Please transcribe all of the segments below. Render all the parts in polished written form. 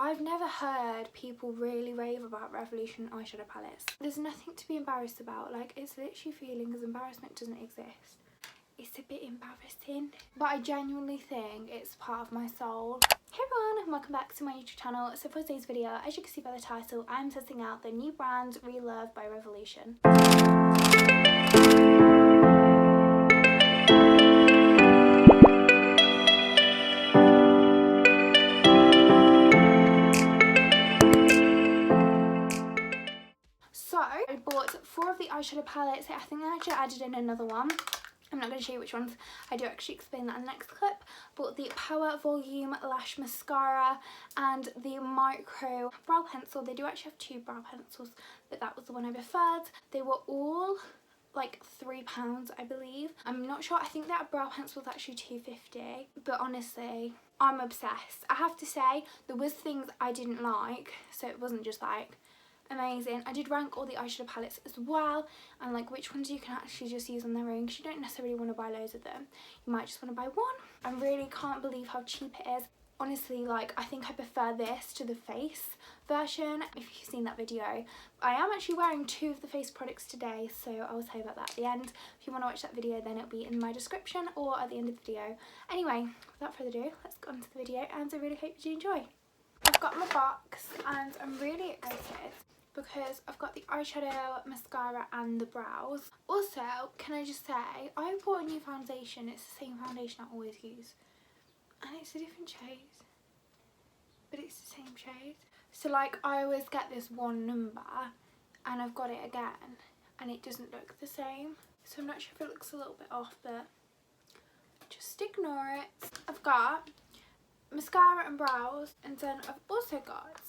I've never heard people really rave about Revolution eyeshadow palettes. There's nothing to be embarrassed about. Like, it's literally feeling as embarrassment doesn't exist. It's a bit embarrassing, but I genuinely think it's part of my soul. Hey everyone, and welcome back to my YouTube channel. So for today's video, as you can see by the title, I'm testing out the new brand RELOVE by Revolution. So I bought 4 of the eyeshadow palettes. I think I actually added in another one. I'm not going to show you which ones. I do actually explain that in the next clip. Bought the Power Volume Lash Mascara and the Micro Brow Pencil. They do actually have 2 brow pencils, but that was the one I preferred. They were all like £3, I believe. I'm not sure. I think that brow pencil was actually £2.50. But honestly, I'm obsessed. I have to say, there was things I didn't like, so it wasn't just like amazing. I did rank all the eyeshadow palettes as well, and like which ones you can actually just use on their own, because you don't necessarily want to buy loads of them. You might just want to buy one. I really can't believe how cheap it is. Honestly, like, I think I prefer this to the face version, if you've seen that video. I am actually wearing 2 of the face products today, so I will tell you about that at the end. If you want to watch that video, then it'll be in my description or at the end of the video. Anyway, without further ado, let's go on to the video, and I really hope you enjoy. I've got my box and I'm really excited because I've got the eyeshadow, mascara and the brows. Also, can I just say, I bought a new foundation. It's the same foundation I always use, and it's a different shade, but it's the same shade. So like, I always get this one number and I've got it again and it doesn't look the same. So I'm not sure if it looks a little bit off, but just ignore it. I've got mascara and brows, and then I've also got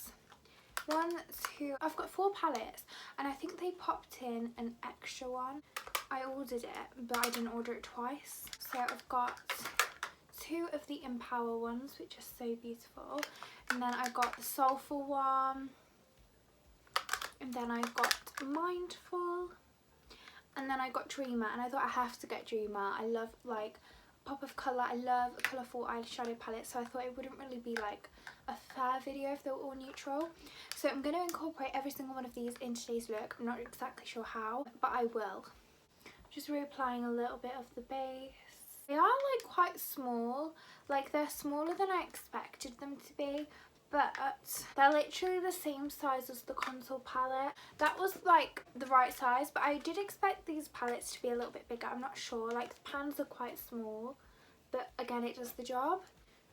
I've got 4 palettes, and I think they popped in an extra one. I ordered it, but I didn't order it twice. So I've got 2 of the Empower ones, which are so beautiful, and then I've got the Soulful one, and then I've got Mindful, and then I got Dreamer, and I thought I have to get Dreamer. I love like pop of colour. I love colourful eyeshadow palettes, so I thought it wouldn't really be like a fair video if they were all neutral. So I'm going to incorporate every single one of these in today's look. I'm not exactly sure how, but I will. Just reapplying a little bit of the base. They are like quite small, like they're smaller than I expected them to be, but they're literally the same size as the contour palette. That was like the right size, but I did expect these palettes to be a little bit bigger. I'm not sure, like the pans are quite small, but again, it does the job.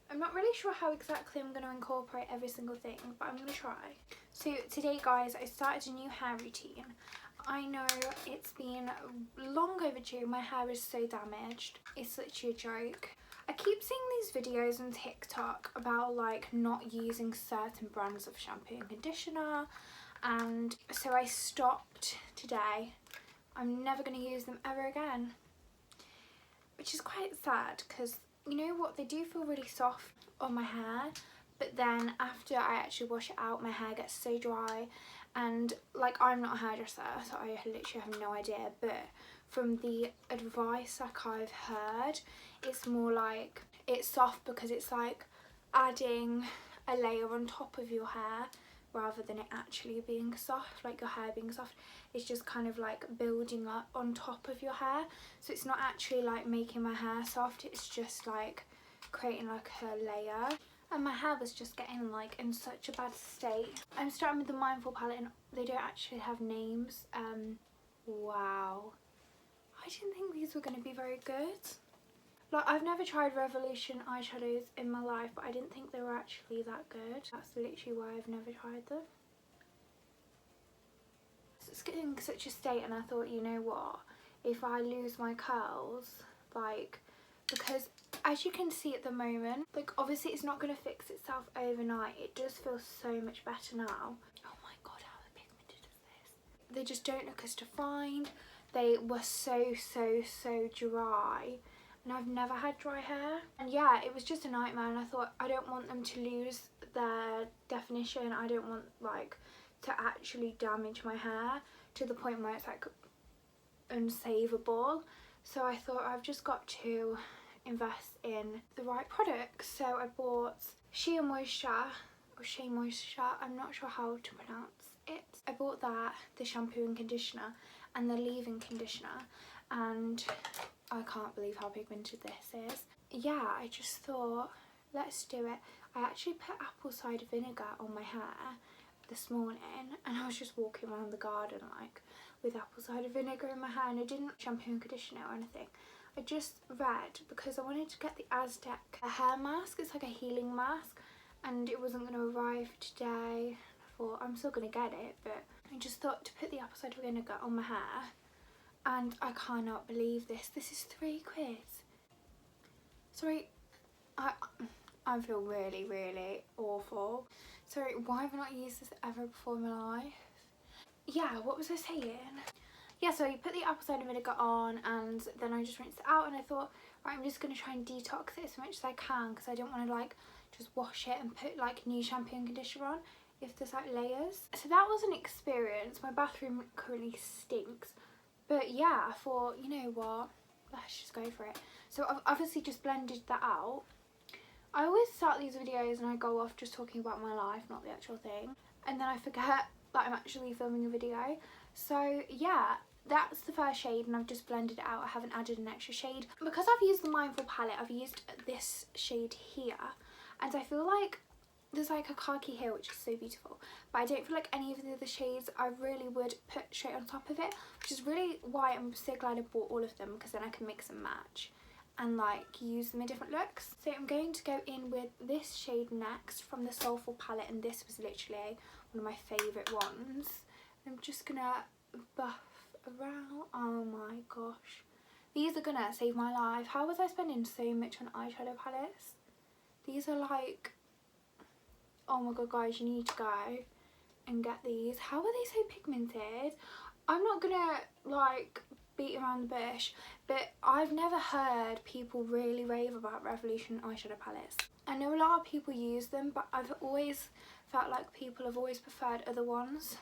I'm not really sure how exactly I'm going to incorporate every single thing, but I'm going to try. So today, guys, I started a new hair routine. I know it's been long overdue. My hair is so damaged. It's literally a joke. I keep seeing these videos on TikTok about like not using certain brands of shampoo and conditioner, and so I stopped today. I'm never going to use them ever again, which is quite sad, because you know what, they do feel really soft on my hair, but then after I actually wash it out, my hair gets so dry. And like, I'm not a hairdresser, so I literally have no idea, but from the advice like I've heard, it's more like it's soft because it's like adding a layer on top of your hair rather than it actually being soft. Like your hair being soft, it's just kind of like building up on top of your hair, so it's not actually like making my hair soft, it's just like creating like a layer. And my hair was just getting like in such a bad state. I'm starting with the Mindful palette, and they don't actually have names. Wow, I didn't think these were going to be very good. Like, I've never tried Revolution eyeshadows in my life, but I didn't think they were actually that good. That's literally why I've never tried them. So it's getting such a state, and I thought, you know what, if I lose my curls, like, because as you can see at the moment, like obviously it's not going to fix itself overnight. It does feel so much better now. Oh my god, how pigmented is this? They just don't look as defined. They were so dry, and I've never had dry hair. And yeah, it was just a nightmare, and I thought, I don't want them to lose their definition. I don't want like to actually damage my hair to the point where it's like unsavable. So I thought, I've just got to invest in the right products. So I bought Sheer Moisture, or Shea Moisture, I'm not sure how to pronounce it. I bought that, the shampoo and conditioner and the leave-in conditioner, and I can't believe how pigmented this is. Yeah, I just thought, let's do it. I actually put apple cider vinegar on my hair this morning, and I was just walking around the garden like with apple cider vinegar in my hair, and I didn't shampoo and conditioner or anything. I just read because I wanted to get the Aztec hair mask. It's like a healing mask, and it wasn't going to arrive today. I thought I'm still going to get it, but I just thought to put the apple cider vinegar on my hair, and I cannot believe this. This is £3. Sorry, I feel really, really awful. Sorry, why have I not used this ever before in my life? Yeah, what was I saying? Yeah, so you put the apple cider vinegar on, and then I just rinsed it out, and I thought, right, I'm just going to try and detox it as much as I can, because I don't want to like just wash it and put like new shampoo and conditioner on if there's like layers. So that was an experience. My bathroom currently stinks, but yeah, I thought, you know what, let's just go for it. So I've obviously just blended that out. I always start these videos and I go off just talking about my life, not the actual thing, and then I forget that I'm actually filming a video. So yeah, that's the first shade, and I've just blended it out. I haven't added an extra shade because I've used the Mindful palette. I've used this shade here, and I feel like there's like a khaki here which is so beautiful, but I don't feel like any of the other shades I really would put straight on top of it, which is really why I'm so glad I bought all of them, because then I can mix and match and like use them in different looks. So I'm going to go in with this shade next from the Soulful palette, and this was literally one of my favourite ones. I'm just gonna buff around. Oh my gosh, these are gonna save my life. How was I spending so much on eyeshadow palettes? These are like, oh my god guys, you need to go and get these. How are they so pigmented? I'm not gonna like beat around the bush, but I've never heard people really rave about Revolution eyeshadow palettes. I know a lot of people use them, but I've always felt like people have always preferred other ones,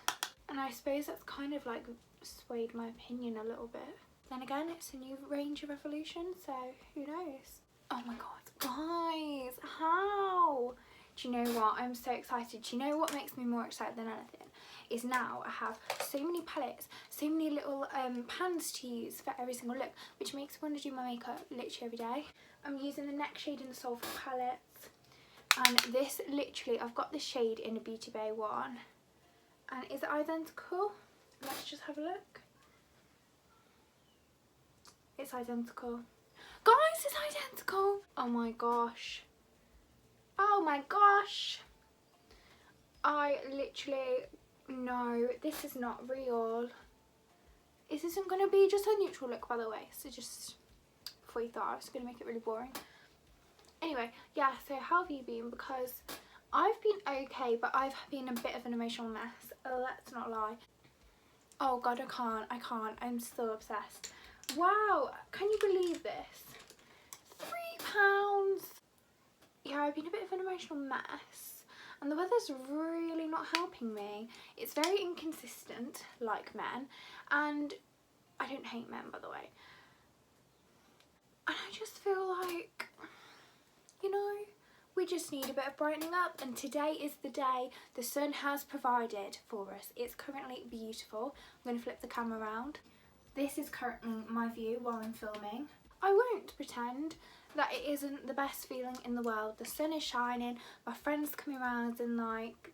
and I suppose that's kind of like swayed my opinion a little bit. Then again, it's a new range of Revolution, so who knows. Oh my god guys, how? Do you know what, I'm so excited. Do you know what makes me more excited than anything? Is now I have so many palettes, so many little pans to use for every single look, which makes me want to do my makeup literally every day. I'm using the next shade in the Soulful palette, and this literally, I've got the shade in a Beauty Bay one, and is it identical? Let's just have a look. It's identical. Guys, it's identical! Oh my gosh. Oh my gosh. I literally, no, this is not real. This isn't going to be just a neutral look, by the way. So just, before you thought I was going to make it really boring. Anyway, yeah, so how have you been? Because I've been okay, but I've been a bit of an emotional mess. Let's not lie. Oh god, I can't. I'm still obsessed. Wow, can you believe this? £3. Yeah, I've been a bit of an emotional mess, and the weather's really not helping me. It's very inconsistent, like men, and I don't hate men, by the way. And I just feel like, you know, we just need a bit of brightening up, and today is the day the sun has provided for us. It's currently beautiful. I'm going to flip the camera around. This is currently my view while I'm filming. I won't pretend that it isn't the best feeling in the world. The sun is shining, my friend's coming around in like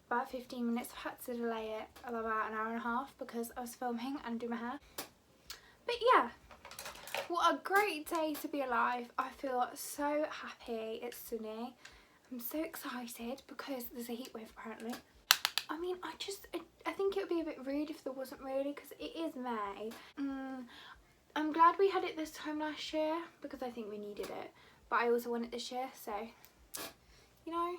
about 15 minutes. I've had to delay it about an hour and a half because I was filming and doing my hair. But yeah, what a great day to be alive. I feel so happy. It's sunny. I'm so excited because there's a heat wave apparently. I mean, I think it would be a bit rude if there wasn't really, because it is May. I'm glad we had it this time last year because I think we needed it, but I also want it this year, so, you know,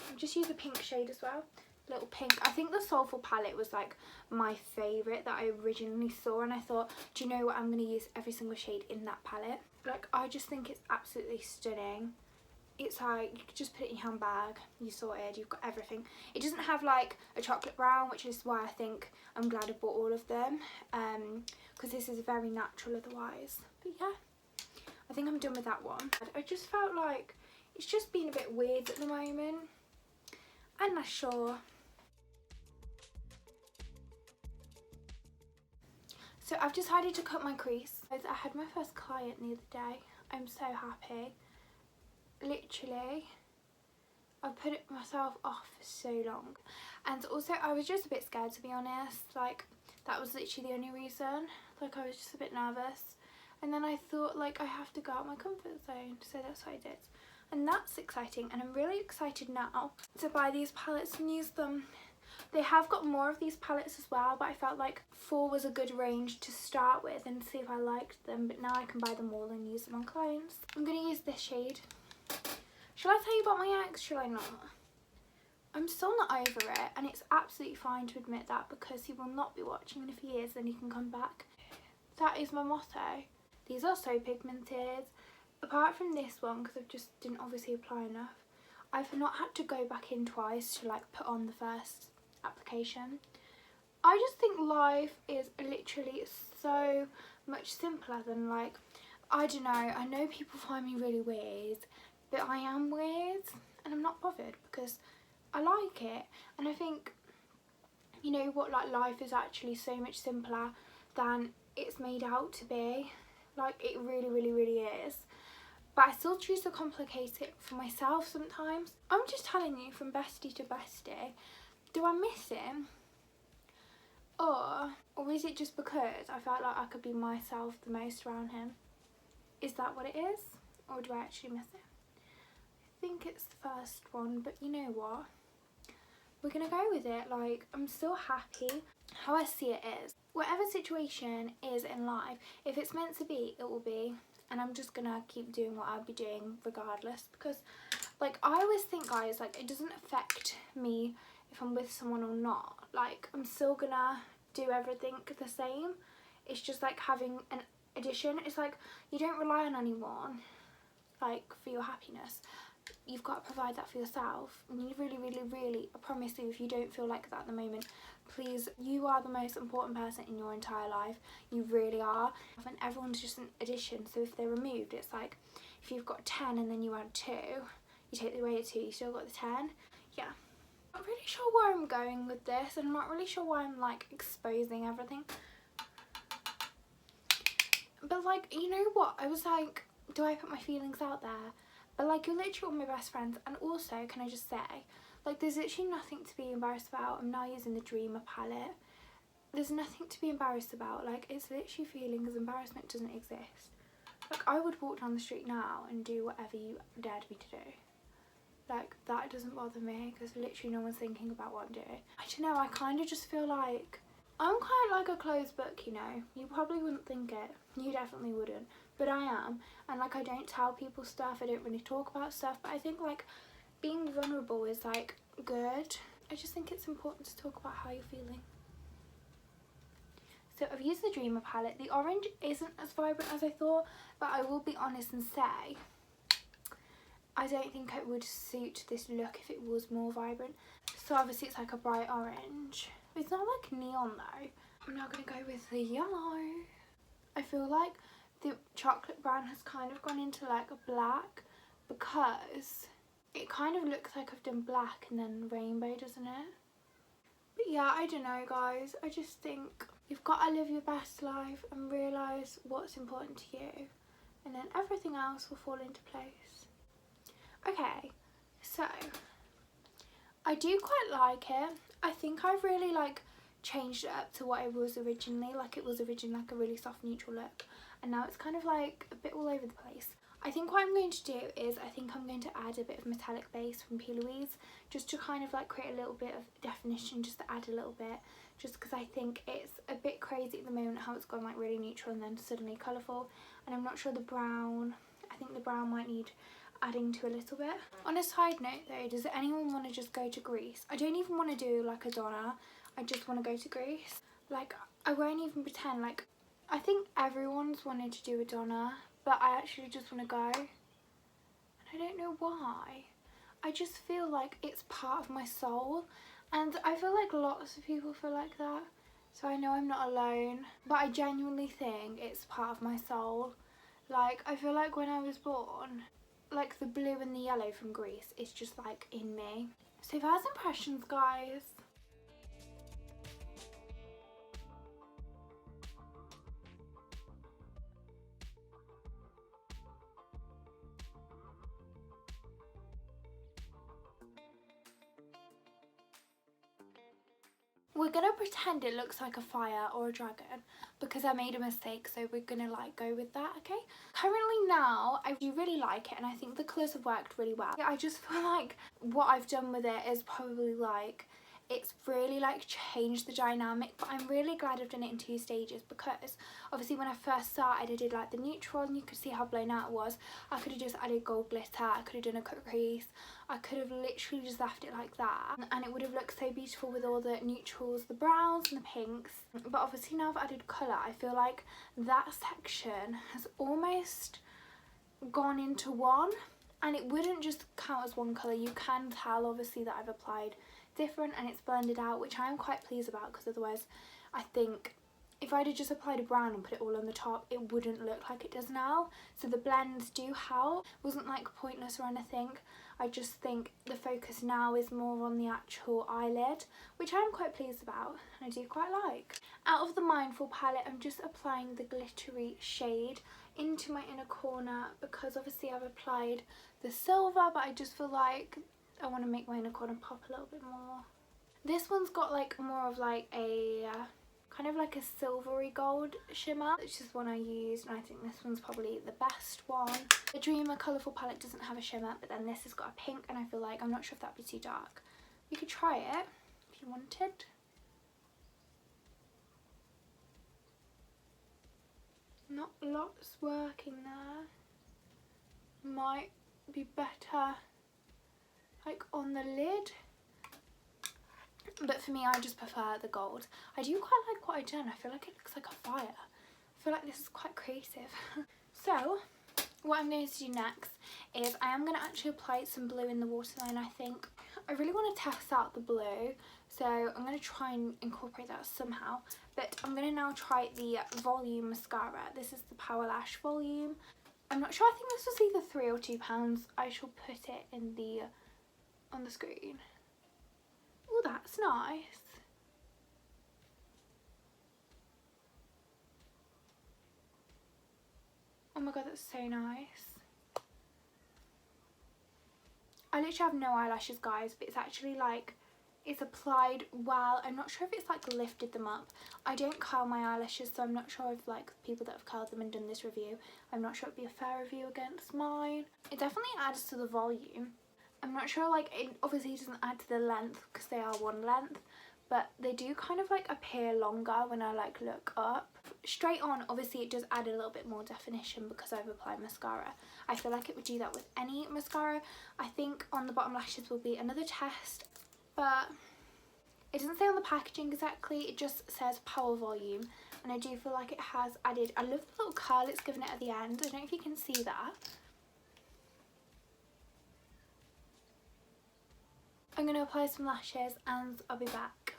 I'll just use a pink shade as well. Little pink. I think the Soulful palette was like my favourite that I originally saw, and I thought, do you know what, I'm going to use every single shade in that palette. Like, I just think it's absolutely stunning. It's like, you could just put it in your handbag, you sorted, you've got everything. It doesn't have like a chocolate brown, which is why I think I'm glad I bought all of them, because this is very natural otherwise. But yeah, I think I'm done with that one. I just felt like it's just been a bit weird at the moment. I'm not sure. So I've decided to cut my crease. I had my first client the other day. I'm so happy. Literally, I've put it myself off for so long. And also I was just a bit scared, to be honest. Like, that was literally the only reason. Like, I was just a bit nervous. And then I thought, like, I have to go out my comfort zone. So that's what I did. And that's exciting. And I'm really excited now to buy these palettes and use them. They have got more of these palettes as well, but I felt like 4 was a good range to start with and see if I liked them. But now I can buy them all and use them on clients. I'm going to use this shade. Shall I tell you about my ex? Shall I not? I'm still not over it, and it's absolutely fine to admit that because he will not be watching, and if he is, then he can come back. That is my motto. These are so pigmented. Apart from this one, because I just didn't obviously apply enough, I've not had to go back in twice to like put on the first application. I just think life is literally so much simpler than, like, I don't know, I know people find me really weird, but I am weird and I'm not bothered because I like it. And I think, you know what, like, life is actually so much simpler than it's made out to be. Like, it really, really, really is. But I still choose to complicate it for myself sometimes. I'm just telling you, from bestie to bestie, do I miss him? Or is it just because I felt like I could be myself the most around him? Is that what it is? Or do I actually miss him? I think it's the first one, but you know what? We're gonna go with it. Like, I'm still happy. How I see it is, whatever situation is in life, if it's meant to be, it will be. And I'm just gonna keep doing what I'll be doing regardless, because, like, I always think, guys, like, it doesn't affect me if I'm with someone or not. Like, I'm still gonna do everything the same. It's just like having an addition. It's like you don't rely on anyone, like, for your happiness. You've got to provide that for yourself. And you really, really, really, I promise you, if you don't feel like that at the moment, please, you are the most important person in your entire life. You really are. And everyone's just an addition. So if they're removed, it's like if you've got 10 and then you add 2, you take away a 2, you still got the 10. Yeah. I'm not really sure where I'm going with this, and I'm not really sure why I'm, like, exposing everything. But, like, you know what? I was like, do I put my feelings out there? But, like, you're literally all my best friends. And also, can I just say, like, there's literally nothing to be embarrassed about. I'm now using the Dreamer palette. There's nothing to be embarrassed about. Like, it's literally feelings. Embarrassment doesn't exist. Like, I would walk down the street now and do whatever you dared me to do. Like, that doesn't bother me because literally no one's thinking about what I'm doing. I don't know, I kind of just feel like I'm kind of like a closed book, you know. You probably wouldn't think it. You definitely wouldn't. But I am. And, like, I don't tell people stuff. I don't really talk about stuff. But I think, like, being vulnerable is, like, good. I just think it's important to talk about how you're feeling. So I've used the Dreamer palette. The orange isn't as vibrant as I thought. But I will be honest and say, I don't think it would suit this look if it was more vibrant. So obviously it's like a bright orange. It's not like neon though. I'm now going to go with the yellow. I feel like the chocolate brown has kind of gone into like a black because it kind of looks like I've done black and then rainbow, doesn't it? But yeah, I don't know, guys. I just think you've got to live your best life and realise what's important to you, and then everything else will fall into place. Okay, so I do quite like it. I think I've really like changed it up to what it was originally. Like, it was originally like a really soft neutral look, and now it's kind of like a bit all over the place. I think what I'm going to do is I think I'm going to add a bit of metallic base from Plouise just to kind of like create a little bit of definition, just to add a little bit, just because I think it's a bit crazy at the moment how it's gone like really neutral and then suddenly colourful, and I'm not sure the brown, I think the brown might need adding to a little bit. On a side note though, does anyone want to just go to Greece? I don't even want to do like a Donna, I just want to go to Greece. Like, I won't even pretend, like, I think everyone's wanted to do a Donna, but I actually just want to go, and I don't know why. I just feel like it's part of my soul, and I feel like lots of people feel like that, so I know I'm not alone, but I genuinely think it's part of my soul. Like, I feel like when I was born, like the blue and the yellow from Greece is just like in me. So first impressions, guys. We're gonna pretend it looks like a fire or a dragon because I made a mistake, so we're gonna like go with that, okay? Currently now, I do really like it and I think the colours have worked really well. I just feel like what I've done with it is probably like, it's really like changed the dynamic, but I'm really glad I've done it in 2 stages because obviously when I first started I did like the neutral and you could see how blown out it was. I could have just added gold glitter, I could have done a cut crease, I could have literally just left it like that and it would have looked so beautiful with all the neutrals, the browns and the pinks. But obviously now I've added colour, I feel like that section has almost gone into one, and it wouldn't just count as one colour. You can tell obviously that I've applied different and it's blended out, which I am quite pleased about because otherwise I think if I'd have just applied a brown and put it all on the top it wouldn't look like it does now. So the blends do help. It wasn't like pointless or anything. I just think the focus now is more on the actual eyelid, which I am quite pleased about and I do quite like. Out of the Mindful palette, I'm just applying the glittery shade into my inner corner because obviously I've applied the silver, but I just feel like I want to make my inner corner pop a little bit more. This one's got like more of like a kind of like a silvery gold shimmer. It's just one I used and I think this one's probably the best one. The Dreamer Colourful palette doesn't have a shimmer, but then this has got a pink and I feel like, I'm not sure if that'd be too dark. You could try it if you wanted. Not lots working there. Might be better like on the lid, but for me I just prefer the gold. I do quite like what I've done. I feel like it looks like a fire. I feel like this is quite creative. So what I'm going to do next is I am going to actually apply some blue in the waterline. I think I really want to test out the blue, so I'm going to try and incorporate that somehow. But I'm going to now try the volume mascara. This is the Power Lash volume. I'm not sure, I think this was either £3 or £2. I shall put it in the on the screen. Oh, that's nice. Oh my god, that's so nice. I literally have no eyelashes, guys, but it's actually like, it's applied well. I'm not sure if it's like lifted them up. I don't curl my eyelashes, so I'm not sure if like people that have curled them and done this review, I'm not sure it'd be a fair review against mine. It definitely adds to the volume. I'm not sure, like, it obviously doesn't add to the length because they are one length, but they do kind of like appear longer when I like look up. Straight on, obviously it does add a little bit more definition because I've applied mascara. I feel like it would do that with any mascara. I think on the bottom lashes will be another test, but it doesn't say on the packaging exactly, it just says Power Volume, and I do feel like it has added, I love the little curl it's given it at the end. I don't know if you can see that. I'm going to apply some lashes and I'll be back.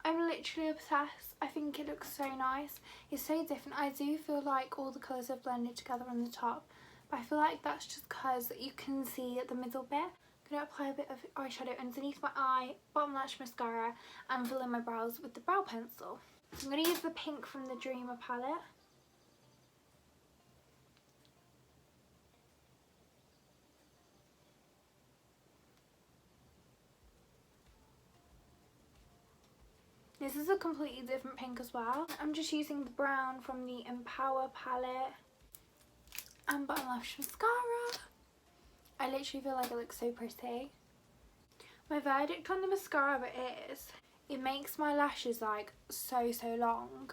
I'm literally obsessed. I think it looks so nice. It's so different. I do feel like all the colours have blended together on the top, but I feel like that's just because you can see the middle bit. I'm going to apply a bit of eyeshadow underneath my eye, bottom lash mascara, and fill in my brows with the brow pencil. So I'm going to use the pink from the Dreamer palette. This is a completely different pink as well. I'm just using the brown from the Empower palette and bottom lash mascara. I literally feel like it looks so pretty. My verdict on the mascara is, it makes my lashes like so long,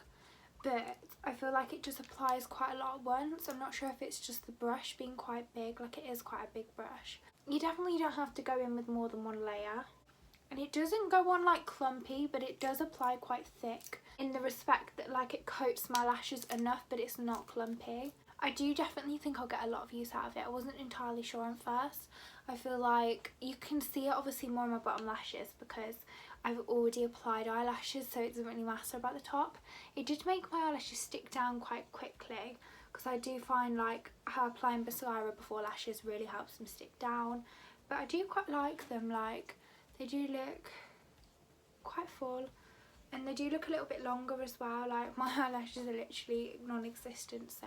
but I feel like it just applies quite a lot at once. I'm not sure if it's just the brush being quite big, like it is quite a big brush. You definitely don't have to go in with more than one layer. And it doesn't go on like clumpy, but it does apply quite thick in the respect that like it coats my lashes enough, but it's not clumpy. I do definitely think I'll get a lot of use out of it. I wasn't entirely sure at first. I feel like you can see it obviously more on my bottom lashes because I've already applied eyelashes, so it doesn't really matter about the top. It did make my eyelashes stick down quite quickly because I do find like how applying mascara before lashes really helps them stick down. but I do quite like them. Like, they do look quite full, and they do look a little bit longer as well. Like, my eyelashes are literally non-existent, so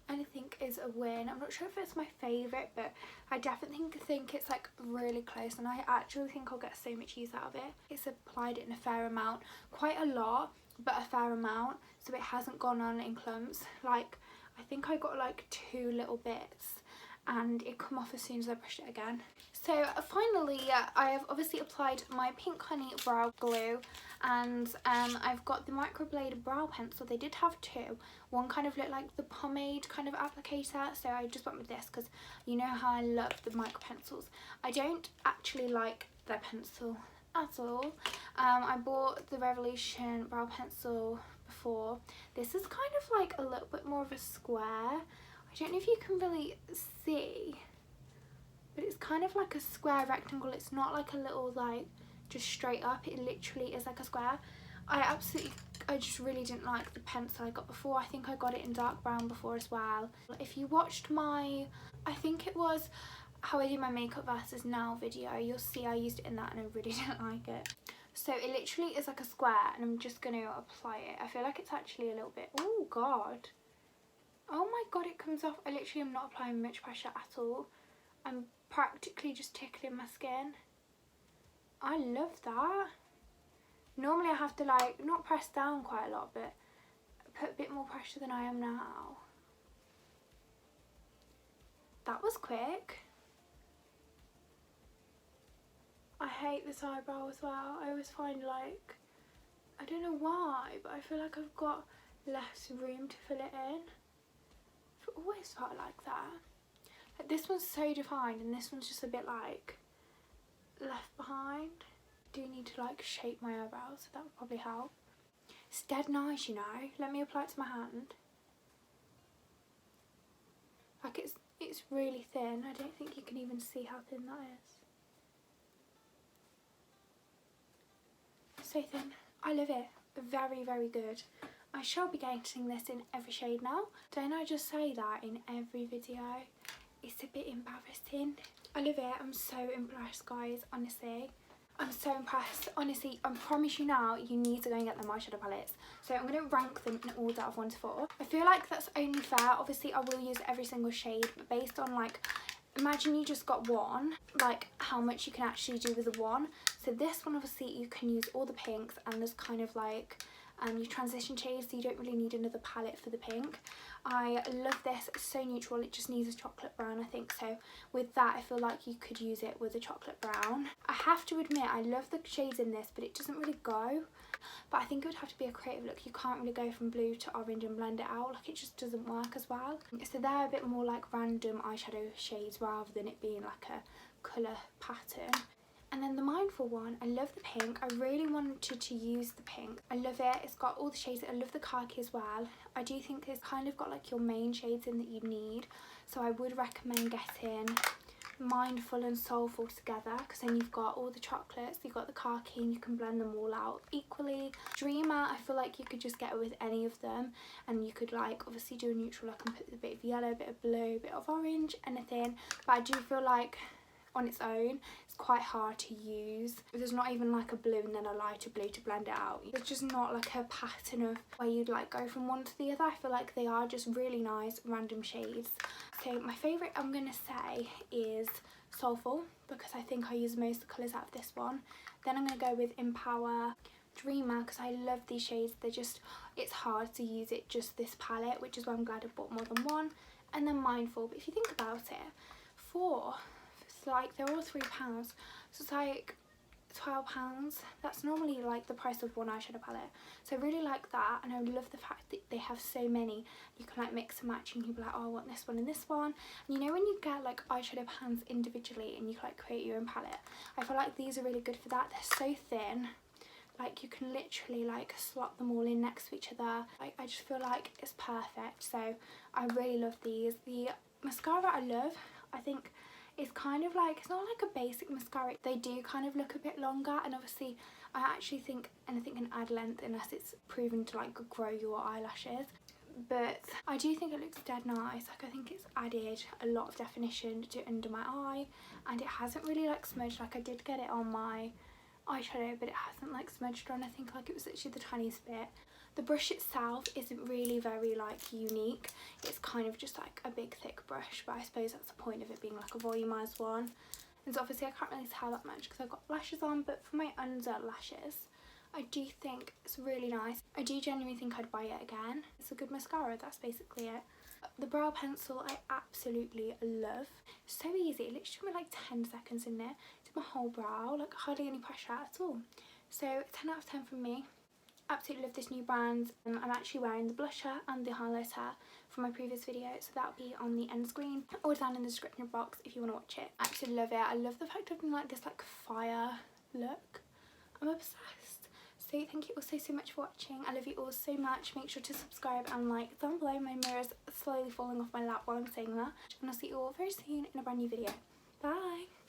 anything is a win. I'm not sure if it's my favourite, but I definitely think it's like really close, and I actually think I'll get so much use out of it. It's applied it in a fair amount, quite a lot, but a fair amount, so it hasn't gone on in clumps. Like, I think I got like 2 little bits and it come off as soon as I brushed it again. So finally, I have obviously applied my Pink Honey brow glue, and I've got the microbladed brow pencil. They did have 2. One kind of looked like the pomade kind of applicator, so I just went with this because you know how I love the micro pencils. I don't actually like their pencil at all. I bought the Revolution brow pencil before. This is kind of like a little bit more of a square. I don't know if you can really see, but it's kind of like a square rectangle. It's not like a little like just straight up. It literally is like a square. I just really didn't like the pencil I got before. I think I got it in dark brown before as well. If you watched my, I think it was how I do my makeup versus now video, you'll see I used it in that and I really didn't like it. So it literally is like a square, and I'm just going to apply it. I feel like it's actually a little bit, oh god. Oh my god, it comes off. I literally am not applying much pressure at all. I'm practically just tickling my skin. I love that. Normally I have to like, not press down quite a lot, but put a bit more pressure than I am now. That was quick. I hate this eyebrow as well. I always find like, I don't know why, but I feel like I've got less room to fill it in. I've always felt like that. Like, this one's so defined and this one's just a bit like left behind. I do need to like shape my eyebrows, so that would probably help. It's dead nice, you know. Let me apply it to my hand. Like, it's really thin. I don't think you can even see how thin that is. So thin. I love it. Very, very good. I shall be getting this in every shade now. Don't I just say that in every video? It's a bit embarrassing. I love it. I'm so impressed, guys, honestly. I'm so impressed. Honestly, I promise you now, you need to go and get them eyeshadow palettes. So I'm going to rank them in order of 1 to 4. I feel like that's only fair. Obviously, I will use every single shade, but based on like, imagine you just got one, like how much you can actually do with the one. So this one, obviously, you can use all the pinks, and there's kind of like your transition shades, so you don't really need another palette for the pink. I love this. It's so neutral. It just needs a chocolate brown, I think. So with that, I feel like you could use it with a chocolate brown. I have to admit, I love the shades in this, but it doesn't really go. But I think it would have to be a creative look. You can't really go from blue to orange and blend it out. Like, it just doesn't work as well. So they're a bit more like random eyeshadow shades rather than it being like a colour pattern. And then the Mindful one, I love the pink. I really wanted to use the pink. I love it. It's got all the shades. I love the khaki as well. I do think it's kind of got like your main shades in that you need. So I would recommend getting Mindful and Soulful together, because then you've got all the chocolates, you've got the khaki, and you can blend them all out equally. Dreamer, I feel like you could just get it with any of them, and you could like obviously do a neutral look and put a bit of yellow, a bit of blue, a bit of orange, anything. But I do feel like on its own it's quite hard to use. There's not even like a blue and then a lighter blue to blend it out. There's just not like a pattern of where you'd like go from one to the other. I feel like they are just really nice random shades. So my favourite, I'm going to say, is Soulful, because I think I use most of the colours out of this one. Then I'm going to go with Empower, Dreamer, because I love these shades. They're just, it's hard to use it just this palette, which is why I'm glad I bought more than one. And then Mindful, but if you think about it, it's like they're all £3, so it's like £12. That's normally like the price of one eyeshadow palette. So I really like that, and I love the fact that they have so many. You can like mix and match, and you'll be like, oh, I want this one and this one. And you know when you get like eyeshadow pans individually and you like create your own palette, I feel like these are really good for that. They're so thin, like you can literally like slot them all in next to each other. Like, I just feel like it's perfect. So I really love these. The mascara I love. I think it's kind of like, it's not like a basic mascara. They do kind of look a bit longer, and obviously I actually think anything can add length unless it's proven to like grow your eyelashes. but I do think it looks dead nice. Like, I think it's added a lot of definition to under my eye, and it hasn't really like smudged. Like, I did get it on my eyeshadow, but it hasn't like smudged on. I think like it was literally the tiniest bit. The brush itself isn't really very like unique. It's kind of just like a big thick brush, but I suppose that's the point of it being like a volumized one. And so obviously I can't really tell that much because I've got lashes on, but for my under lashes, I do think it's really nice. I do genuinely think I'd buy it again. It's a good mascara, that's basically it. The brow pencil I absolutely love. So easy, it literally took me like 10 seconds in there. Did my whole brow, like hardly any pressure at all. So 10 out of 10 from me. Absolutely love this new brand. I'm actually wearing the blusher and the highlighter from my previous video, so that'll be on the end screen or down in the description box if you want to watch it. I absolutely love it. I love the fact of having like this like fire look. I'm obsessed. So thank you all so much for watching. I love you all so much. Make sure to subscribe and like down below. My mirror's slowly falling off my lap while I'm saying that. And I'll see you all very soon in a brand new video. Bye!